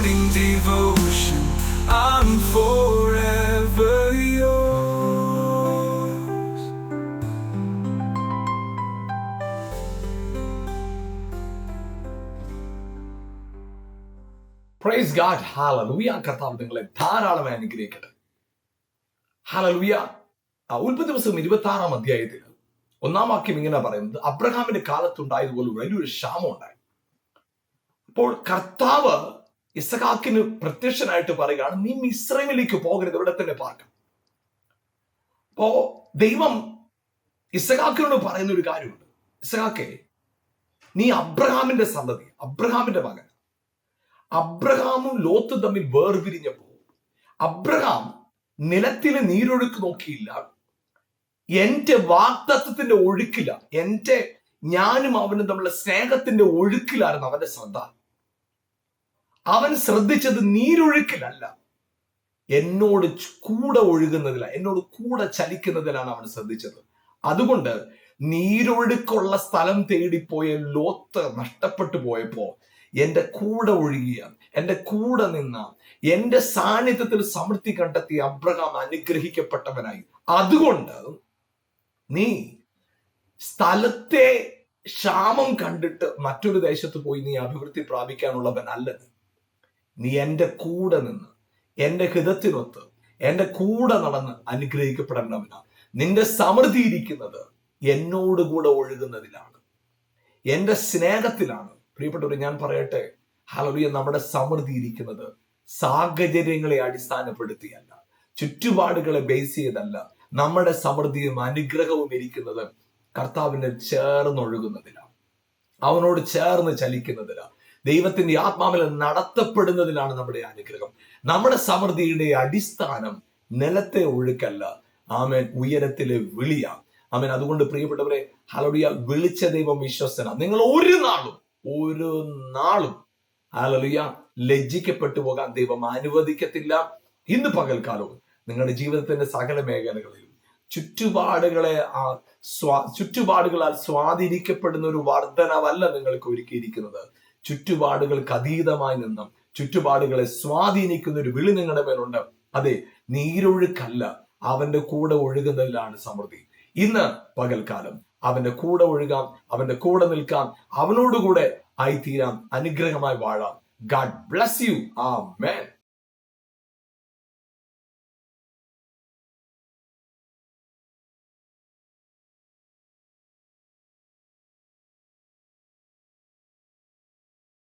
morning devotion. I'm forever yours. Praise God. Hallelujah. കർത്താവ് നിങ്ങളെ ധാരാളമായി അനുഗ്രഹിക്കട്ടെ. ഹല്ലേലൂയ. ഉൽപ്പത്തി പുസ്തകം 26-ാം അധ്യായത്തിൽ 1-ാം വാക്യം ഇങ്ങനെ പറയുന്നത്, അബ്രഹാമിന്റെ കാലത്തുണ്ടായതുപോലെ വലിയൊരു ക്ഷാമം ഉണ്ടായി. അപ്പോൾ കർത്താവ് ഇസഹാക്കിന് പ്രത്യക്ഷനായിട്ട് പറയുകയാണ്, നീ മിസ്രൈമിലേക്ക് പോകരുത്, ഇവിടെ തന്നെ പാർക്കാം. അപ്പോ ദൈവം ഇസഹാക്കിനോട് പറയുന്ന ഒരു കാര്യമുണ്ട്. ഇസഹാക്കേ, നീ അബ്രഹാമിന്റെ സന്തതി, അബ്രഹാമിന്റെ മകൻ. അബ്രഹാമും ലോത്തും തമ്മിൽ വേർപിരിഞ്ഞപ്പോ അബ്രഹാം നിലത്തിലെ നീരൊഴുക്ക് നോക്കിയില്ല, എന്റെ വാഗ്ദത്തത്തിന്റെ ഒഴുക്കില്ല, ഞാനും അവനും തമ്മിലുള്ള സ്നേഹത്തിന്റെ ഒഴുക്കിലായിരുന്നു അവന്റെ ശ്രദ്ധ. അവൻ ശ്രദ്ധിച്ചത് നീരൊഴുക്കിലല്ല, എന്നോട് കൂടെ ഒഴുകുന്നതിലാണ്, എന്നോട് കൂടെ ചലിക്കുന്നതിലാണ് അവൻ ശ്രദ്ധിച്ചത്. അതുകൊണ്ട് നീരൊഴുക്കുള്ള സ്ഥലം തേടിപ്പോയ ലോത്ത് നഷ്ടപ്പെട്ടു പോയപ്പോ എന്റെ കൂടെ ഒഴുകിയ, എന്റെ കൂടെ നിന്ന, എന്റെ സാന്നിധ്യത്തിൽ സമൃദ്ധി കണ്ടെത്തിയ അബ്രഹാം അനുഗ്രഹിക്കപ്പെട്ടവനായി. അതുകൊണ്ട് നീ സ്ഥലത്തെ ക്ഷാമം കണ്ടിട്ട് മറ്റൊരു ദേശത്ത് പോയി നീ അഭിവൃദ്ധി പ്രാപിക്കാനുള്ളവനല്ല. നീ എന്റെ കൂടെ നിന്ന്, എന്റെ ഹിതത്തിനൊത്ത് എന്റെ കൂടെ നടന്ന് അനുഗ്രഹിക്കപ്പെടേണ്ടവനാണ്. നിന്റെ സമൃദ്ധി ഇരിക്കുന്നത് എന്നോടുകൂടെ ഒഴുകുന്നതിലാണ്, എന്റെ സ്നേഹത്തിലാണ്. പ്രിയപ്പെട്ടവരെ, ഞാൻ പറയട്ടെ, ഹല്ലേലൂയ, നമ്മുടെ സമൃദ്ധി ഇരിക്കുന്നത് സാഹചര്യങ്ങളെ അടിസ്ഥാനപ്പെടുത്തിയല്ല, ചുറ്റുപാടുകളെ ബേസ് ചെയ്തല്ല. നമ്മുടെ സമൃദ്ധിയും അനുഗ്രഹവും ഇരിക്കുന്നത് കർത്താവിനെ ചേർന്നൊഴുകുന്നതിലാണ്, അവനോട് ചേർന്ന് ചലിക്കുന്നതിലാണ്, ദൈവത്തിന്റെ ആത്മാവിൽ നടത്തപ്പെടുന്നതിലാണ് നമ്മുടെ അനുഗ്രഹം. നമ്മുടെ സമൃദ്ധിയുടെ അടിസ്ഥാനം നിലത്തെ ഒഴുക്കല്ല, ആമേൻ, ഉയരത്തിലെ വിളിയാണ്. ആമേൻ. അതുകൊണ്ട് പ്രിയപ്പെട്ടവരെ, ഹല്ലേലൂയ, വിളിച്ച ദൈവം വിശ്വസ്തനാണ്. നിങ്ങൾ ഒരു നാളും ഹല്ലേലൂയ ലജ്ജിക്കപ്പെട്ടു പോകാൻ ദൈവം അനുവദിക്കത്തില്ല. ഇന്ന് പകൽക്കാലവും നിങ്ങളുടെ ജീവിതത്തിന്റെ സകല മേഖലകളിലും ചുറ്റുപാടുകളാൽ സ്വാധീനിക്കപ്പെടുന്ന ഒരു വർധനവല്ല നിങ്ങൾക്ക് ഒരുക്കിയിരിക്കുന്നത്. ചുറ്റുപാടുകൾക്ക് അതീതമായി നിന്നും ചുറ്റുപാടുകളെ സ്വാധീനിക്കുന്ന ഒരു വിളി നിങ്ങളുടെ മേലുണ്ട്. അതെ, നീരൊഴുക്കല്ല, അവന്റെ കൂടെ ഒഴുകുന്നതിലാണ് സമൃദ്ധി. ഇന്ന് പകൽക്കാലം അവന്റെ കൂടെ ഒഴുകാം, അവന്റെ കൂടെ നിൽക്കാം, അവനോടുകൂടെ ആയിത്തീരാം, അനുഗ്രഹമായി വാഴാം. God bless you. ആമേൻ.